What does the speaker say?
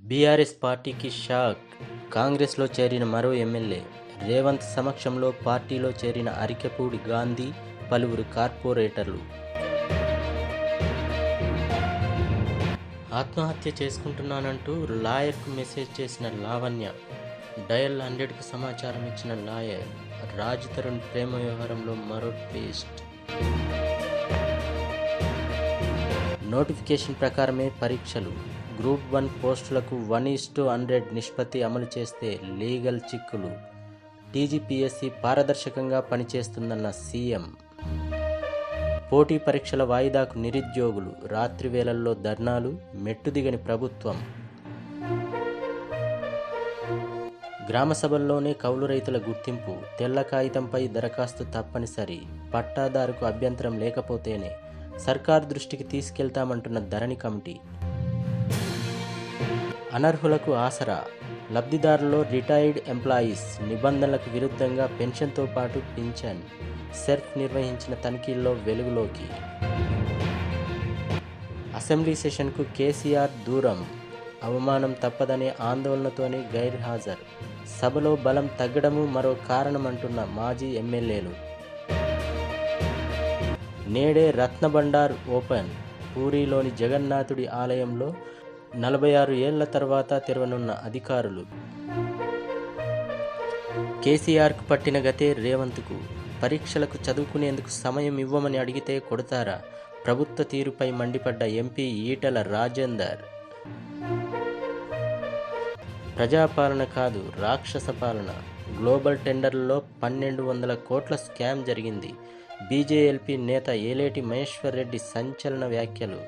BRS పార్టీకి shock. కాంగ్రెస్లో చేరిన మరో ఎమ్మెల్యే. రేవంత్ సమక్షంలో పార్టీలో చేరిన అరికెపూడి గాంధీ, పలువురు కార్పొరేటర్లు. ఆత్మహత్య చేసుకుంటున్నానంటూ లాయర్కు మెసేజ్ చేసిన లావణ్య. డయల్ 100కు సమాచారం ఇచ్చిన లాయర్. రాజ్ తరుణ్ ప్రేమ వ్యవహారంలో మరో ట్విస్ట్. నోటిఫికేషన్ ప్రకారమే పరీక్షలు. గ్రూప్ 1 పోస్టులకు 1:100 నిష్పత్తి అమలు చేస్తే లీగల్ చిక్కులు. టీజీపీఎస్సీ పారదర్శకంగా పనిచేస్తుందన్న సీఎం. పోటీ పరీక్షల వాయిదాకు నిరుద్యోగులు. రాత్రి వేళల్లో ధర్నాలు. మెట్టుదిగని ప్రభుత్వం. గ్రామ సభల్లోనే కౌలు రైతుల గుర్తింపు. తెల్ల కాగితంపై దరఖాస్తు తప్పనిసరి. పట్టాదారుకు అభ్యంతరం లేకపోతేనే సర్కారు దృష్టికి తీసుకెళ్తామంటున్న ధరణి కమిటీ. అనర్హులకు ఆసరా. లబ్ధిదారుల్లో రిటైర్డ్ ఎంప్లాయీస్. నిబంధనలకు విరుద్ధంగా పెన్షన్తో పాటు పింఛన్. సెర్ఫ్ నిర్వహించిన తనిఖీల్లో వెలుగులోకి. అసెంబ్లీ సెషన్కు కేసీఆర్ దూరం. అవమానం తప్పదనే ఆందోళనతోనే గైర్హాజరు. సభలో బలం తగ్గడము మరో కారణమంటున్న మాజీ ఎమ్మెల్యేలు. నేడే రత్నభండార్ ఓపెన్. పూరీలోని జగన్నాథుడి ఆలయంలో 46 ఏళ్ల తర్వాత తెరవనున్న అధికారులు. కేసీఆర్కు పట్టిన గతే రేవంత్కు. పరీక్షలకు చదువుకునేందుకు సమయం ఇవ్వమని అడిగితే కొడతారా? ప్రభుత్వ తీరుపై మండిపడ్డ ఎంపీ ఈటెల రాజేందర్. ప్రజాపాలన కాదు, రాక్షస పాలన. గ్లోబల్ టెండర్లలో 1200 కోట్ల స్కామ్ జరిగింది. బీజేఎల్పీ నేత ఏలేటి మహేశ్వర్ రెడ్డి సంచలన వ్యాఖ్యలు.